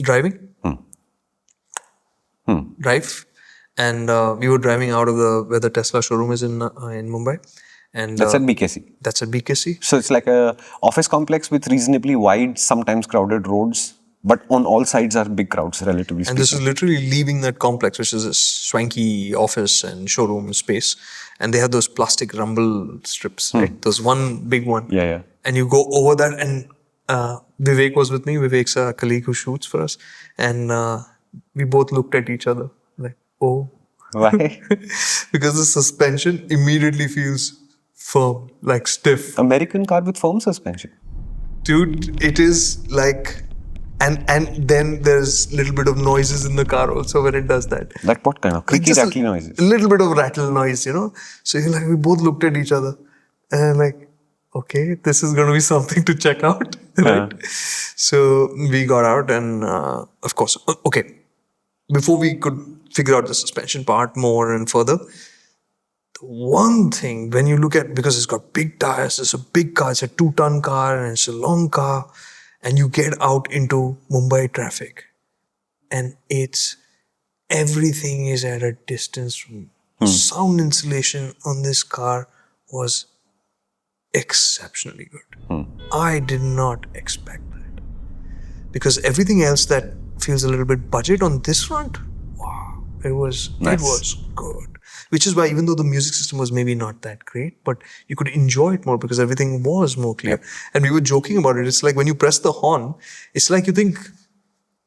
driving. Drive. And we were driving out of where the Tesla showroom is in Mumbai. And That's at BKC. That's at BKC. So it's like a office complex with reasonably wide, sometimes crowded roads, but on all sides are big crowds, relatively speaking. And this is literally leaving that complex, which is a swanky office and showroom space. And they have those plastic rumble strips, right? There's one big one. Yeah. And you go over that, and Vivek was with me. Vivek's a colleague who shoots for us. And we both looked at each other like, oh. Why? Because the suspension immediately feels firm, like stiff. American car with firm suspension. Dude, it is like... And then there's a little bit of noises in the car also when it does that. Like what kind of? Creaky, rattly noises? A little bit of rattle noise, you know. So you're like, we both looked at each other. And like, okay, this is going to be something to check out, right? So we got out and, of course, okay. Before we could figure out the suspension part more and further, the one thing, when you look at, because it's got big tires, it's a big car, it's a 2-ton car and it's a long car, and you get out into Mumbai traffic and everything is at a distance. Sound insulation on this car was exceptionally good. I did not expect that. Because everything else that feels a little bit budget on this front, wow, it was good. Which is why even though the music system was maybe not that great, but you could enjoy it more because everything was more clear. And we were joking about it. It's like when you press the horn, it's like you think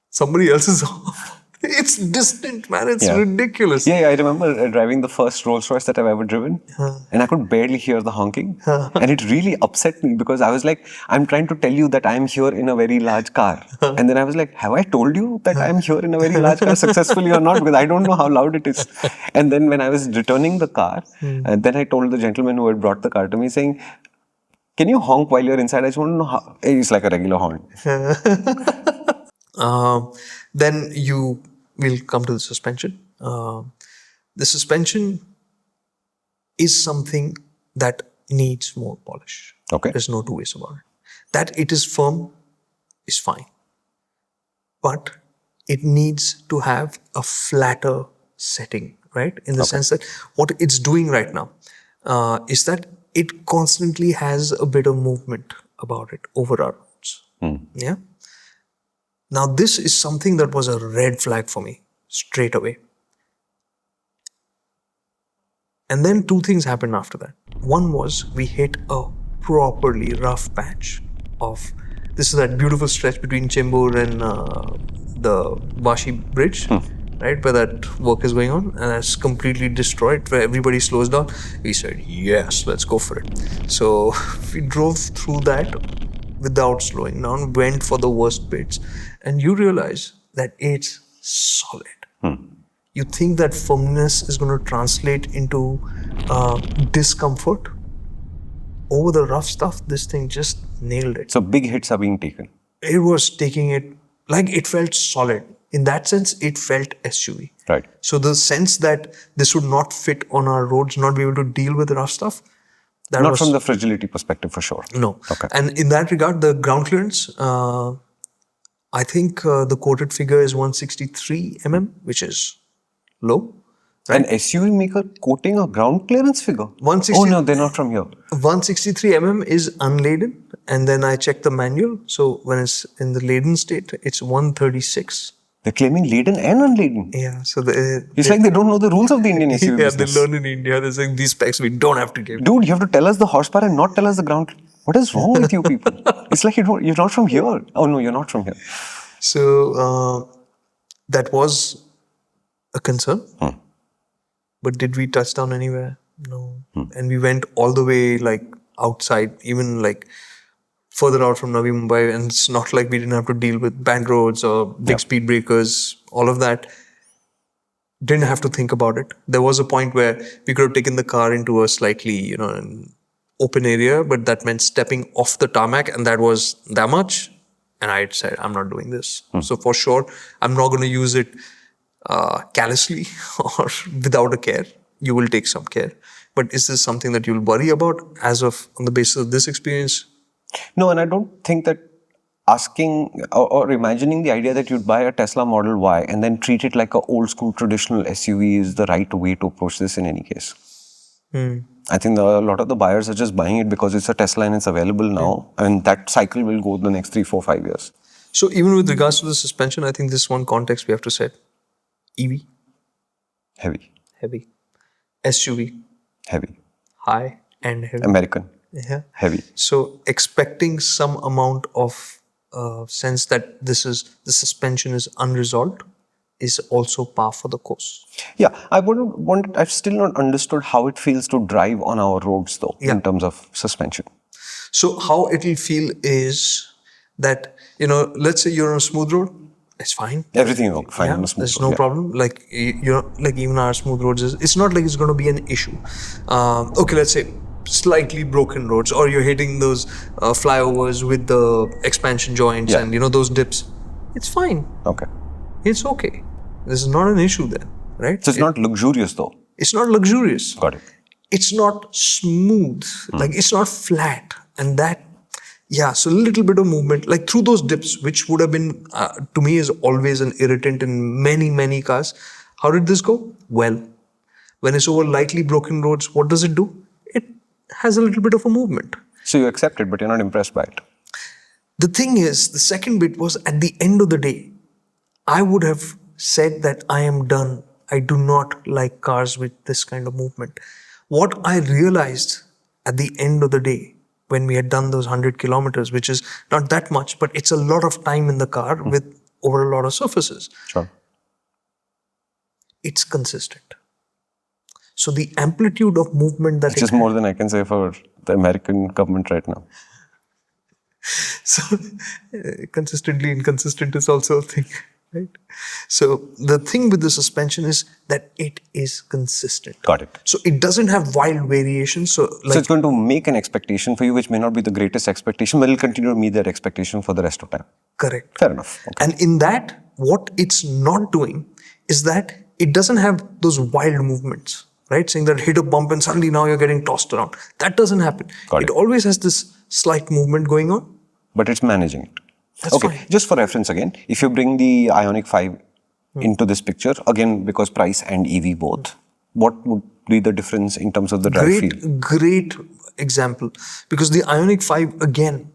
somebody else is on. It's distant, man. It's ridiculous. Yeah, I remember driving the first Rolls Royce that I've ever driven, and I could barely hear the honking. And it really upset me because I was like, I'm trying to tell you that I'm here in a very large car. And then I was like, have I told you that I'm here in a very large car successfully or not? Because I don't know how loud it is. And then when I was returning the car, then I told the gentleman who had brought the car to me saying, can you honk while you're inside? I just want to know how. It's like a regular horn. Then we'll come to the suspension. The suspension is something that needs more polish. Okay. There's no two ways about it. That it is firm is fine. But it needs to have a flatter setting, right? In the sense that what it's doing right now is that it constantly has a bit of movement about it over our roads. Yeah. Now, this is something that was a red flag for me straight away. And then 2 things happened after that. One was we hit a properly rough patch of, this is that beautiful stretch between Chembur and the Vashi Bridge, right, where that work is going on, and that's completely destroyed, where everybody slows down. We said, yes, let's go for it. So we drove through that without slowing down, went for the worst bits, and you realize that it's solid. You think that firmness is going to translate into discomfort. Over the rough stuff, this thing just nailed it. So big hits are being taken. It was taking it, like it felt solid. In that sense, it felt SUV. Right. So the sense that this would not fit on our roads, not be able to deal with the rough stuff, that Not was, from the fragility perspective, for sure. No. Okay. And in that regard, the ground clearance, I think the quoted figure is 163 mm, which is low. Right? An SUV maker quoting a ground clearance figure? 160, oh no, they're not from here. 163 mm is unladen, and then I checked the manual. So when it's in the laden state, it's 136. They're claiming laden and unladen. Yeah, so it's like they don't know the rules of the Indian SUV business. They learn in India. They're saying these specs we don't have to give. Dude, you have to tell us the horsepower and not tell us the ground. What is wrong with you people? It's like you're not from here. Oh no, you're not from here. So that was a concern. But did we touch down anywhere? No. And we went all the way like outside, even like further out from Navi Mumbai, and it's not like we didn't have to deal with bad roads or big speed breakers, all of that. Didn't have to think about it. There was a point where we could have taken the car into a slightly, an open area, but that meant stepping off the tarmac, and that was that much. And I said, I'm not doing this. So for sure, I'm not going to use it callously or without a care. You will take some care. But is this something that you'll worry about on the basis of this experience? No, and I don't think that asking or imagining the idea that you'd buy a Tesla Model Y and then treat it like an old school traditional SUV is the right way to approach this in any case. I think a lot of the buyers are just buying it because it's a Tesla and it's available now, and that cycle will go the next 3, 4, 5 years. So even with regards to the suspension, I think this is one context we have to set. EV, Heavy. heavy. SUV, Heavy. high and heavy. American. Yeah. Heavy. So expecting some amount of sense that the suspension is unresolved is also par for the course. Yeah, I've still not understood how it feels to drive on our roads though, in terms of suspension. So how it will feel is that, let's say you're on a smooth road, it's fine. Everything is fine on a smooth road. There's no problem. Like, like even our smooth roads, it's not like it's going to be an issue. Okay, let's say slightly broken roads, or you're hitting those flyovers with the expansion joints and, those dips. It's fine. Okay. It's okay. This is not an issue then, right? So it's not luxurious though. It's not luxurious. Got it. It's not smooth. Like, it's not flat. And that, so a little bit of movement, like through those dips, which would have been, to me, is always an irritant in many, many cars. How did this go? Well, when it's over lightly broken roads, what does it do? It has a little bit of a movement. So you accept it, but you're not impressed by it. The thing is, the second bit was, at the end of the day, I would have said that I am done. I do not like cars with this kind of movement. What I realized at the end of the day, when we had done those 100 kilometers, which is not that much, but it's a lot of time in the car with over a lot of surfaces. Sure. It's consistent. So the amplitude of movement that which is more than I can say for the American government right now. So consistently inconsistent is also a thing, right? So the thing with the suspension is that it is consistent. Got it. So it doesn't have wild variations. So it's going to make an expectation for you, which may not be the greatest expectation, but it'll continue to meet that expectation for the rest of time. Correct. Fair enough. Okay. And in that, what it's not doing is that it doesn't have those wild movements, right? Saying that hit a bump and suddenly now you're getting tossed around. That doesn't happen. It always has this slight movement going on. But it's managing it. That's fine. Just for reference again, if you bring the IONIQ 5 into this picture, again, because price and EV both, what would be the difference in terms of the drive feel? Great example. Because the IONIQ 5, again,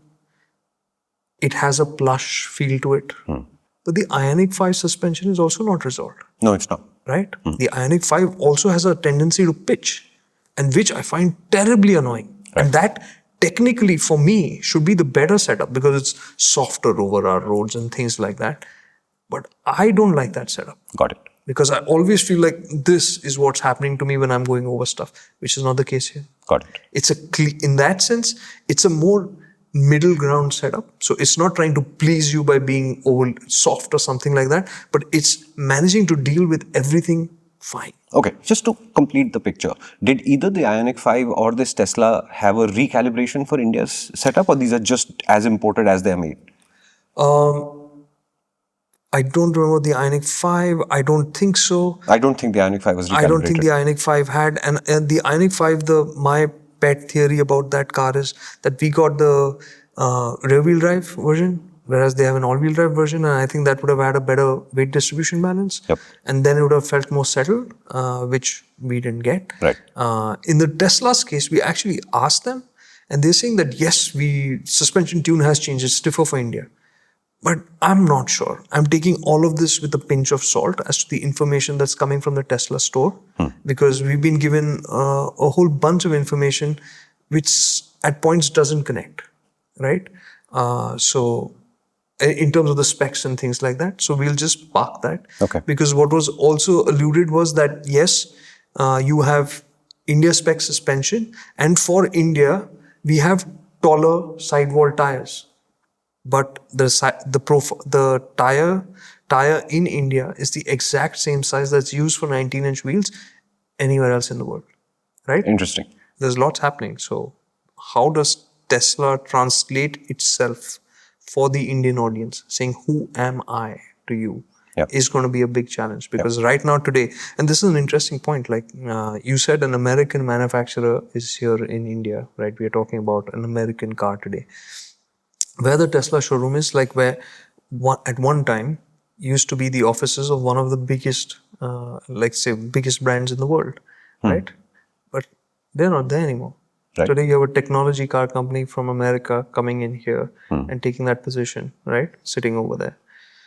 it has a plush feel to it. But the IONIQ 5 suspension is also not resolved. No, it's not. Right? The IONIQ 5 also has a tendency to pitch, and which I find terribly annoying. Right. And that technically for me should be the better setup because it's softer over our roads and things like that. But I don't like that setup. Got it. Because I always feel like this is what's happening to me when I'm going over stuff, which is not the case here. Got it. In that sense, it's a more middle ground setup. So it's not trying to please you by being over soft or something like that, but it's managing to deal with everything fine. Okay, just to complete the picture, did either the IONIQ 5 or this Tesla have a recalibration for India's setup, or these are just as imported as they're made? I don't remember the IONIQ 5. I don't think so. I don't think the IONIQ 5 was recalibrated. I don't think the IONIQ 5 had. And the IONIQ 5, my pet theory about that car is that we got the rear-wheel drive version, whereas they have an all-wheel drive version, and I think that would have had a better weight distribution balance. Yep. And then it would have felt more settled, which we didn't get. Right. In the Tesla's case, we actually asked them, and they're saying that yes, suspension tune has changed, it's stiffer for India. But I'm not sure. I'm taking all of this with a pinch of salt as to the information that's coming from the Tesla store, because we've been given a whole bunch of information which at points doesn't connect, right? So in terms of the specs and things like that. So we'll just park that. Okay. Because what was also alluded was that yes, you have India spec suspension, and for India, we have taller sidewall tires. But the tire in India is the exact same size that's used for 19-inch wheels anywhere else in the world, right? Interesting. There's lots happening. So how does Tesla translate itself for the Indian audience, saying, who am I to you, is going to be a big challenge. Because right now today, and this is an interesting point, like you said an American manufacturer is here in India, right? We are talking about an American car today. where the Tesla showroom is, like where at one time used to be the offices of one of the biggest, like say, biggest brands in the world, right? But they're not there anymore. Right. Today you have a technology car company from America coming in here and taking that position, right? Sitting over there.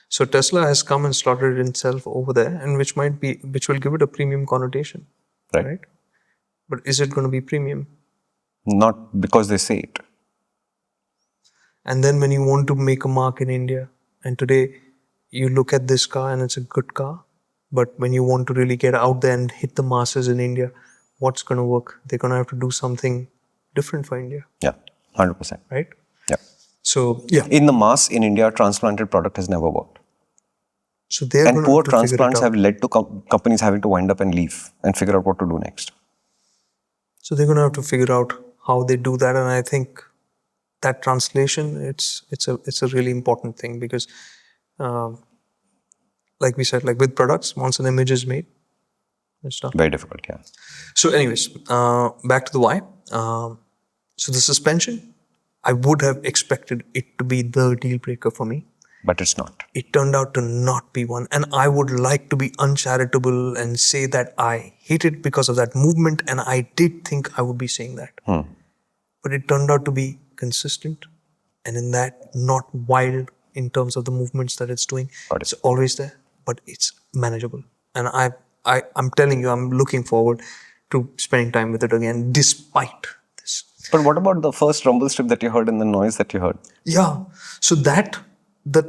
So Tesla has come and slotted itself over there, and which will give it a premium connotation, right? But is it going to be premium? Not because they say it. And then when you want to make a mark in India, and today you look at this car and it's a good car, but when you want to really get out there and hit the masses in India, what's going to work? They're going to have to do something different for India. Yeah, 100%. Right? Yeah. So, yeah. In the mass in India, transplanted product has never worked. So they're and going poor to figure it transplants out. have led to companies having to wind up and leave and figure out what to do next. So they're going to have to figure out how they do that, and I think that translation it's a really important thing, because like we said, like with products, once an image is made, it's done. Very difficult, yeah. So anyways, back to the why. So the suspension, I would have expected it to be the deal breaker for me. But it's not. It turned out to not be one. And I would like to be uncharitable and say that I hate it because of that movement, and I did think I would be saying that. But it turned out to be consistent, and in that, not wild in terms of the movements that it's doing. It's always there, but it's manageable. And I'm telling you, I'm looking forward to spending time with it again, despite this. But what about the first rumble strip that you heard and the noise that you heard? Yeah, so that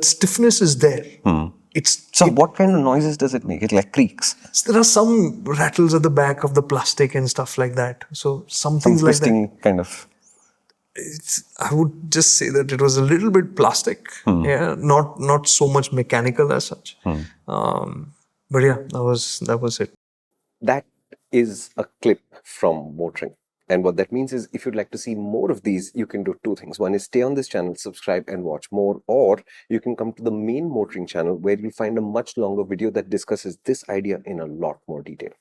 stiffness is there. What kind of noises does it make? It like creaks. There are some rattles at the back of the plastic and stuff like that. So some things like that. Twisting kind of. I would just say that it was a little bit plastic. Yeah, not so much mechanical as such. But yeah, that was it. That is a clip from MotorInc. And what that means is, if you'd like to see more of these, you can do two things. One is stay on this channel, subscribe and watch more, or you can come to the main MotorInc channel where you'll find a much longer video that discusses this idea in a lot more detail.